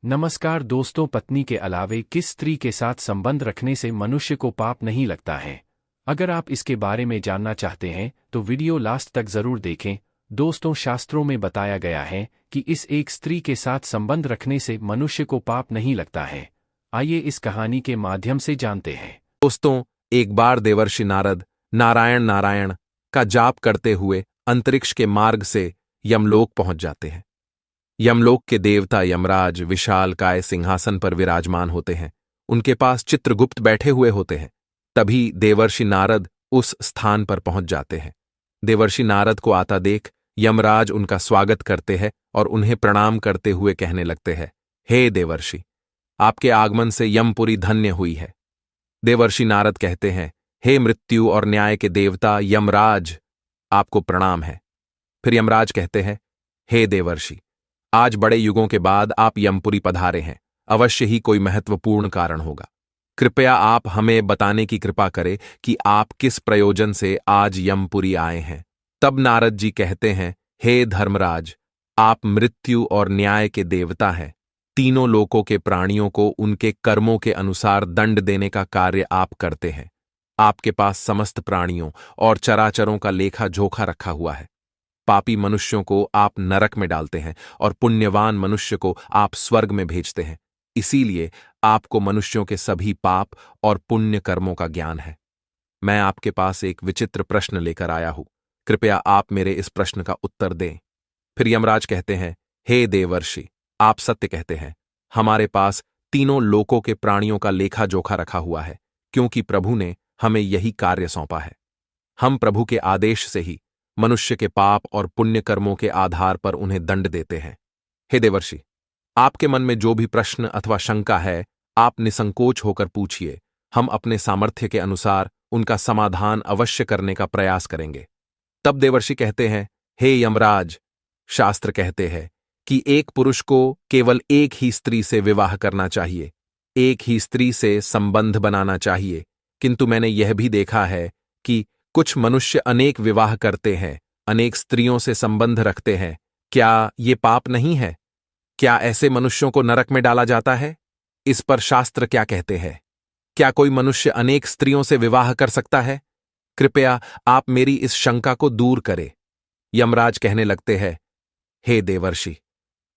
नमस्कार दोस्तों, पत्नी के अलावे किस स्त्री के साथ संबंध रखने से मनुष्य को पाप नहीं लगता है। अगर आप इसके बारे में जानना चाहते हैं तो वीडियो लास्ट तक जरूर देखें। दोस्तों, शास्त्रों में बताया गया है कि इस एक स्त्री के साथ संबंध रखने से मनुष्य को पाप नहीं लगता है। आइए इस कहानी के माध्यम से जानते हैं। दोस्तों, एक बार देवर्षि नारद नारायण नारायण का जाप करते हुए अंतरिक्ष के मार्ग से यमलोक पहुंच जाते हैं। यमलोक के देवता यमराज विशाल काय सिंहासन पर विराजमान होते हैं। उनके पास चित्रगुप्त बैठे हुए होते हैं। तभी देवर्षि नारद उस स्थान पर पहुंच जाते हैं। देवर्षि नारद को आता देख यमराज उनका स्वागत करते हैं और उन्हें प्रणाम करते हुए कहने लगते हैं, हे देवर्षि, आपके आगमन से यमपुरी धन्य हुई है। देवर्षि नारद कहते हैं, हे मृत्यु और न्याय के देवता यमराज, आपको प्रणाम है। फिर यमराज कहते हैं, हे देवर्षि, आज बड़े युगों के बाद आप यमपुरी पधारे हैं। अवश्य ही कोई महत्वपूर्ण कारण होगा। कृपया आप हमें बताने की कृपा करें कि आप किस प्रयोजन से आज यमपुरी आए हैं। तब नारद जी कहते हैं, हे धर्मराज, आप मृत्यु और न्याय के देवता हैं। तीनों लोकों के प्राणियों को उनके कर्मों के अनुसार दंड देने का कार्य आप करते हैं। आपके पास समस्त प्राणियों और चराचरों का लेखा जोखा रखा हुआ है। पापी मनुष्यों को आप नरक में डालते हैं और पुण्यवान मनुष्य को आप स्वर्ग में भेजते हैं। इसीलिए आपको मनुष्यों के सभी पाप और पुण्य कर्मों का ज्ञान है। मैं आपके पास एक विचित्र प्रश्न लेकर आया हूं। कृपया आप मेरे इस प्रश्न का उत्तर दें। फिर यमराज कहते हैं, हे देवर्षि, आप सत्य कहते हैं। हमारे पास तीनों लोकों के प्राणियों का लेखा जोखा रखा हुआ है, क्योंकि प्रभु ने हमें यही कार्य सौंपा है। हम प्रभु के आदेश से ही मनुष्य के पाप और पुण्य कर्मों के आधार पर उन्हें दंड देते हैं। हे देवर्षि, आपके मन में जो भी प्रश्न अथवा शंका है, आप निसंकोच होकर पूछिए। हम अपने सामर्थ्य के अनुसार उनका समाधान अवश्य करने का प्रयास करेंगे। तब देवर्षि कहते हैं, हे यमराज, शास्त्र कहते हैं कि एक पुरुष को केवल एक ही स्त्री से विवाह करना चाहिए, एक ही स्त्री से संबंध बनाना चाहिए। किंतु मैंने यह भी देखा है कि कुछ मनुष्य अनेक विवाह करते हैं, अनेक स्त्रियों से संबंध रखते हैं। क्या ये पाप नहीं है? क्या ऐसे मनुष्यों को नरक में डाला जाता है? इस पर शास्त्र क्या कहते हैं? क्या कोई मनुष्य अनेक स्त्रियों से विवाह कर सकता है? कृपया आप मेरी इस शंका को दूर करें। यमराज कहने लगते हैं, हे देवर्षि,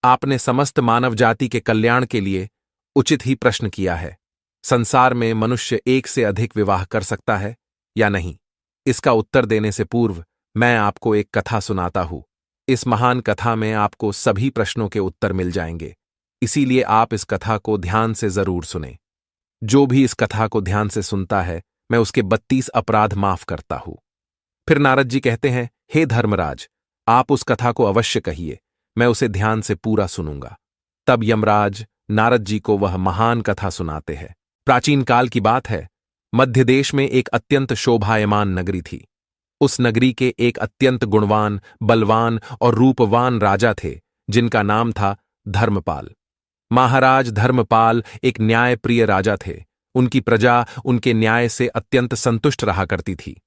आपने समस्त मानव जाति के कल्याण के लिए उचित ही प्रश्न किया है। संसार में मनुष्य एक से अधिक विवाह कर सकता है या नहीं? इसका उत्तर देने से पूर्व मैं आपको एक कथा सुनाता हूं। इस महान कथा में आपको सभी प्रश्नों के उत्तर मिल जाएंगे। इसीलिए आप इस कथा को ध्यान से जरूर सुनें। जो भी इस कथा को ध्यान से सुनता है, मैं उसके 32 अपराध माफ करता हूं। फिर नारद जी कहते हैं, हे धर्मराज, आप उस कथा को अवश्य कहिए, मैं उसे ध्यान से पूरा सुनूंगा। तब यमराज नारद जी को वह महान कथा सुनाते हैं। प्राचीन काल की बात है। मध्य देश में एक अत्यंत शोभायमान नगरी थी। उस नगरी के एक अत्यंत गुणवान, बलवान और रूपवान राजा थे, जिनका नाम था धर्मपाल। महाराज धर्मपाल एक न्यायप्रिय राजा थे। उनकी प्रजा उनके न्याय से अत्यंत संतुष्ट रहा करती थी।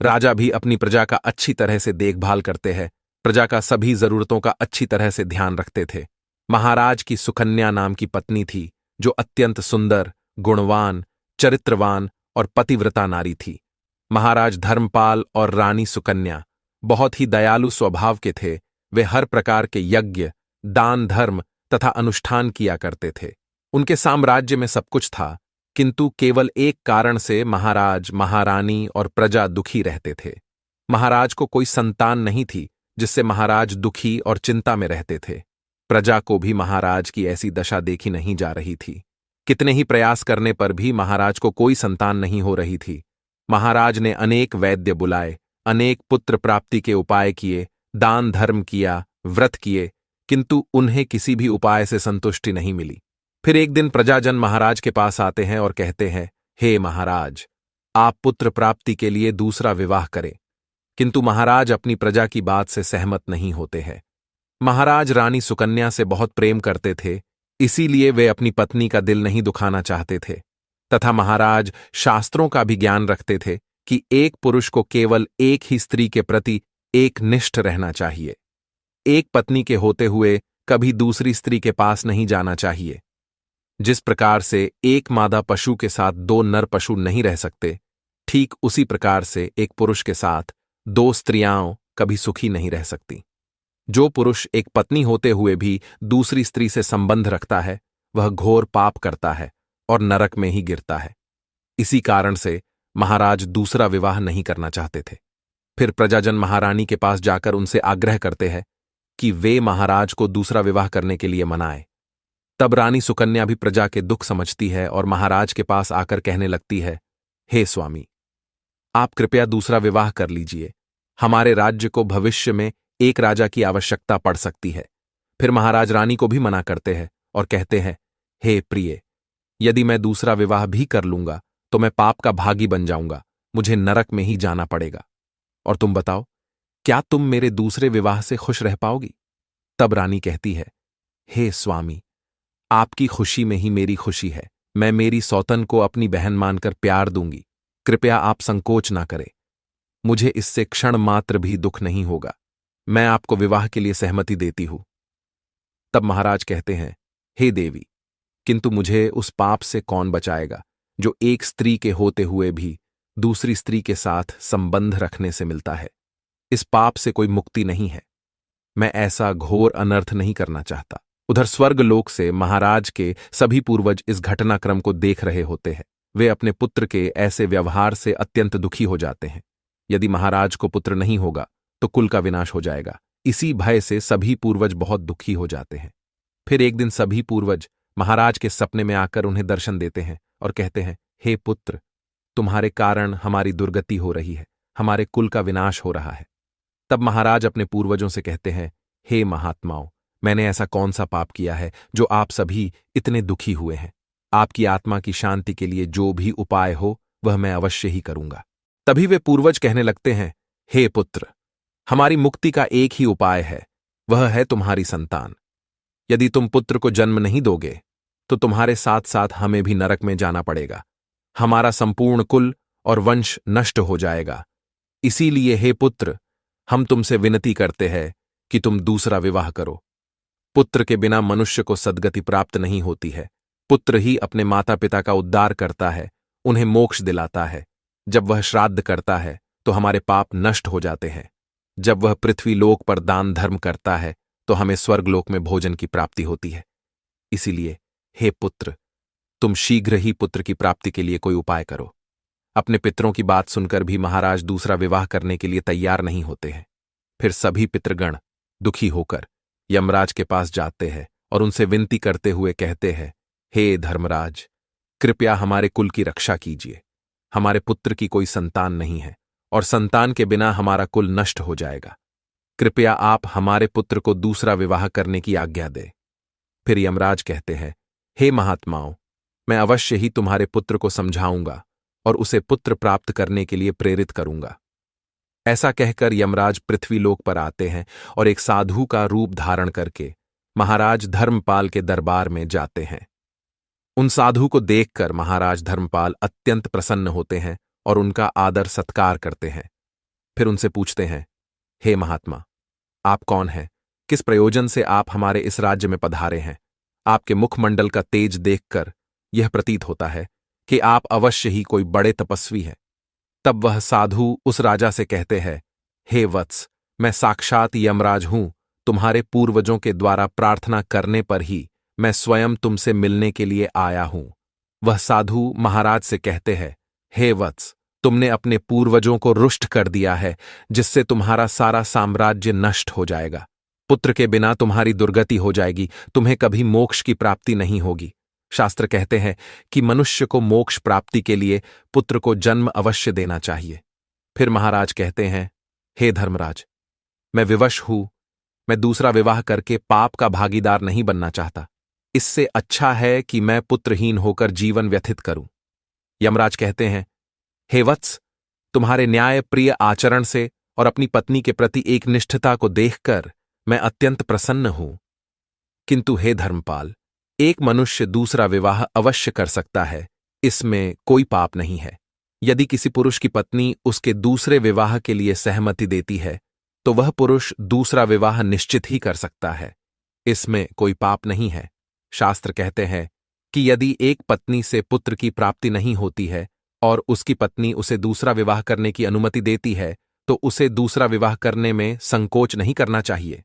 राजा भी अपनी प्रजा का अच्छी तरह से देखभाल करते हैं, प्रजा का सभी जरूरतों का अच्छी तरह से ध्यान रखते थे। महाराज की सुकन्या नाम की पत्नी थी, जो अत्यंत सुंदर, गुणवान, चरित्रवान और पतिव्रता नारी थी। महाराज धर्मपाल और रानी सुकन्या बहुत ही दयालु स्वभाव के थे। वे हर प्रकार के यज्ञ, दान धर्म तथा अनुष्ठान किया करते थे। उनके साम्राज्य में सब कुछ था, किंतु केवल एक कारण से महाराज, महारानी और प्रजा दुखी रहते थे। महाराज को कोई संतान नहीं थी, जिससे महाराज दुखी और चिंता में रहते थे। प्रजा को भी महाराज की ऐसी दशा देखी नहीं जा रही थी। कितने ही प्रयास करने पर भी महाराज को कोई संतान नहीं हो रही थी। महाराज ने अनेक वैद्य बुलाए, अनेक पुत्र प्राप्ति के उपाय किए, दान धर्म किया, व्रत किए, किंतु उन्हें किसी भी उपाय से संतुष्टि नहीं मिली। फिर एक दिन प्रजाजन महाराज के पास आते हैं और कहते हैं, हे महाराज, आप पुत्र प्राप्ति के लिए दूसरा विवाह करें। किंतु महाराज अपनी प्रजा की बात से सहमत नहीं होते हैं। महाराज रानी सुकन्या से बहुत प्रेम करते थे, इसीलिए वे अपनी पत्नी का दिल नहीं दुखाना चाहते थे। तथा महाराज शास्त्रों का भी ज्ञान रखते थे कि एक पुरुष को केवल एक ही स्त्री के प्रति एक निष्ठ रहना चाहिए। एक पत्नी के होते हुए कभी दूसरी स्त्री के पास नहीं जाना चाहिए। जिस प्रकार से एक मादा पशु के साथ दो नर पशु नहीं रह सकते, ठीक उसी प्रकार से एक पुरुष के साथ दो स्त्रियां कभी सुखी नहीं रह सकती। जो पुरुष एक पत्नी होते हुए भी दूसरी स्त्री से संबंध रखता है, वह घोर पाप करता है और नरक में ही गिरता है। इसी कारण से महाराज दूसरा विवाह नहीं करना चाहते थे। फिर प्रजाजन महारानी के पास जाकर उनसे आग्रह करते हैं कि वे महाराज को दूसरा विवाह करने के लिए मनाए। तब रानी सुकन्या भी प्रजा के दुख समझती है और महाराज के पास आकर कहने लगती है, हे स्वामी, आप कृपया दूसरा विवाह कर लीजिए। हमारे राज्य को भविष्य में एक राजा की आवश्यकता पड़ सकती है। फिर महाराज रानी को भी मना करते हैं और कहते हैं, हे प्रिय, यदि मैं दूसरा विवाह भी कर लूंगा तो मैं पाप का भागी बन जाऊंगा, मुझे नरक में ही जाना पड़ेगा। और तुम बताओ, क्या तुम मेरे दूसरे विवाह से खुश रह पाओगी? तब रानी कहती है, हे स्वामी, आपकी खुशी में ही मेरी खुशी है। मैं मेरी सौतन को अपनी बहन मानकर प्यार दूंगी। कृपया आप संकोच ना करें। मुझे इससे क्षण मात्र भी दुख नहीं होगा। मैं आपको विवाह के लिए सहमति देती हूं। तब महाराज कहते हैं, हे देवी, किंतु मुझे उस पाप से कौन बचाएगा जो एक स्त्री के होते हुए भी दूसरी स्त्री के साथ संबंध रखने से मिलता है। इस पाप से कोई मुक्ति नहीं है। मैं ऐसा घोर अनर्थ नहीं करना चाहता। उधर स्वर्गलोक से महाराज के सभी पूर्वज इस घटनाक्रम को देख रहे होते हैं। वे अपने पुत्र के ऐसे व्यवहार से अत्यंत दुखी हो जाते हैं। यदि महाराज को पुत्र नहीं होगा तो कुल का विनाश हो जाएगा। इसी भय से सभी पूर्वज बहुत दुखी हो जाते हैं। फिर एक दिन सभी पूर्वज महाराज के सपने में आकर उन्हें दर्शन देते हैं और कहते हैं, हे पुत्र, तुम्हारे कारण हमारी दुर्गति हो रही है, हमारे कुल का विनाश हो रहा है। तब महाराज अपने पूर्वजों से कहते हैं, हे महात्माओं, मैंने ऐसा कौन सा पाप किया है जो आप सभी इतने दुखी हुए हैं? आपकी आत्मा की शांति के लिए जो भी उपाय हो वह मैं अवश्य ही करूंगा। तभी वे पूर्वज कहने लगते हैं, हे पुत्र, हमारी मुक्ति का एक ही उपाय है, वह है तुम्हारी संतान। यदि तुम पुत्र को जन्म नहीं दोगे तो तुम्हारे साथ साथ हमें भी नरक में जाना पड़ेगा। हमारा संपूर्ण कुल और वंश नष्ट हो जाएगा। इसीलिए हे पुत्र, हम तुमसे विनती करते हैं कि तुम दूसरा विवाह करो। पुत्र के बिना मनुष्य को सद्गति प्राप्त नहीं होती है। पुत्र ही अपने माता पिता का उद्धार करता है, उन्हें मोक्ष दिलाता है। जब वह श्राद्ध करता है तो हमारे पाप नष्ट हो जाते हैं। जब वह पृथ्वी लोक पर दान धर्म करता है तो हमें स्वर्गलोक में भोजन की प्राप्ति होती है। इसीलिए हे पुत्र, तुम शीघ्र ही पुत्र की प्राप्ति के लिए कोई उपाय करो। अपने पितरों की बात सुनकर भी महाराज दूसरा विवाह करने के लिए तैयार नहीं होते हैं। फिर सभी पितृगण दुखी होकर यमराज के पास जाते हैं और उनसे विनती करते हुए कहते हैं, हे धर्मराज, कृपया हमारे कुल की रक्षा कीजिए। हमारे पुत्र की कोई संतान नहीं है और संतान के बिना हमारा कुल नष्ट हो जाएगा। कृपया आप हमारे पुत्र को दूसरा विवाह करने की आज्ञा दें। फिर यमराज कहते हैं, हे महात्माओं, मैं अवश्य ही तुम्हारे पुत्र को समझाऊंगा और उसे पुत्र प्राप्त करने के लिए प्रेरित करूंगा। ऐसा कहकर यमराज पृथ्वीलोक पर आते हैं और एक साधु का रूप धारण करके महाराज धर्मपाल के दरबार में जाते हैं। उन साधु को देखकर महाराज धर्मपाल अत्यंत प्रसन्न होते हैं और उनका आदर सत्कार करते हैं। फिर उनसे पूछते हैं, हे महात्मा, आप कौन हैं? किस प्रयोजन से आप हमारे इस राज्य में पधारे हैं? आपके मुखमंडल का तेज देखकर यह प्रतीत होता है कि आप अवश्य ही कोई बड़े तपस्वी हैं। तब वह साधु उस राजा से कहते हैं, हे वत्स, मैं साक्षात यमराज हूं। तुम्हारे पूर्वजों के द्वारा प्रार्थना करने पर ही मैं स्वयं तुमसे मिलने के लिए आया हूं। वह साधु महाराज से कहते हैं, हे वत्स, तुमने अपने पूर्वजों को रुष्ट कर दिया है, जिससे तुम्हारा सारा साम्राज्य नष्ट हो जाएगा। पुत्र के बिना तुम्हारी दुर्गति हो जाएगी, तुम्हें कभी मोक्ष की प्राप्ति नहीं होगी। शास्त्र कहते हैं कि मनुष्य को मोक्ष प्राप्ति के लिए पुत्र को जन्म अवश्य देना चाहिए। फिर महाराज कहते हैं, हे धर्मराज, मैं विवश हूं। मैं दूसरा विवाह करके पाप का भागीदार नहीं बनना चाहता। इससे अच्छा है कि मैं पुत्रहीन होकर जीवन व्यथित करूं। यमराज कहते हैं, हे वत्स, तुम्हारे न्याय प्रिय आचरण से और अपनी पत्नी के प्रति एक निष्ठता को देखकर मैं अत्यंत प्रसन्न हूं। किंतु हे धर्मपाल, एक मनुष्य दूसरा विवाह अवश्य कर सकता है, इसमें कोई पाप नहीं है। यदि किसी पुरुष की पत्नी उसके दूसरे विवाह के लिए सहमति देती है तो वह पुरुष दूसरा विवाह निश्चित ही कर सकता है। इसमें कोई पाप नहीं है। शास्त्र कहते हैं कि यदि एक पत्नी से पुत्र की प्राप्ति नहीं होती है और उसकी पत्नी उसे दूसरा विवाह करने की अनुमति देती है तो उसे दूसरा विवाह करने में संकोच नहीं करना चाहिए।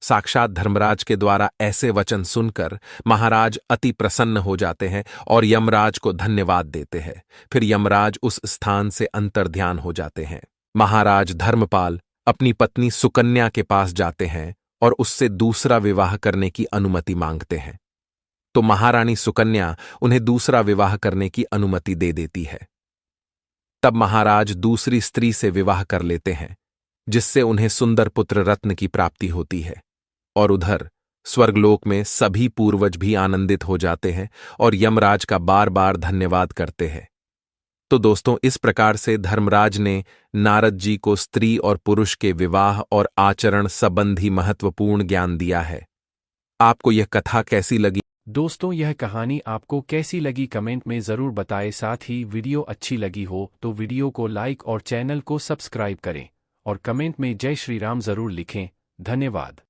साक्षात धर्मराज के द्वारा ऐसे वचन सुनकर महाराज अति प्रसन्न हो जाते हैं और यमराज को धन्यवाद देते हैं। फिर यमराज उस स्थान से अंतर्ध्यान हो जाते हैं। महाराज धर्मपाल अपनी पत्नी सुकन्या के पास जाते हैं और उससे दूसरा विवाह करने की अनुमति मांगते हैं, तो महारानी सुकन्या उन्हें दूसरा विवाह करने की अनुमति दे देती है। तब महाराज दूसरी स्त्री से विवाह कर लेते हैं, जिससे उन्हें सुंदर पुत्र रत्न की प्राप्ति होती है। और उधर स्वर्गलोक में सभी पूर्वज भी आनंदित हो जाते हैं और यमराज का बार बार धन्यवाद करते हैं। तो दोस्तों, इस प्रकार से धर्मराज ने नारद जी को स्त्री और पुरुष के विवाह और आचरण संबंधी महत्वपूर्ण ज्ञान दिया है। आपको यह कथा कैसी लगी? दोस्तों, यह कहानी आपको कैसी लगी कमेंट में ज़रूर बताएं। साथ ही वीडियो अच्छी लगी हो तो वीडियो को लाइक और चैनल को सब्सक्राइब करें और कमेंट में जय श्री राम ज़रूर लिखें। धन्यवाद।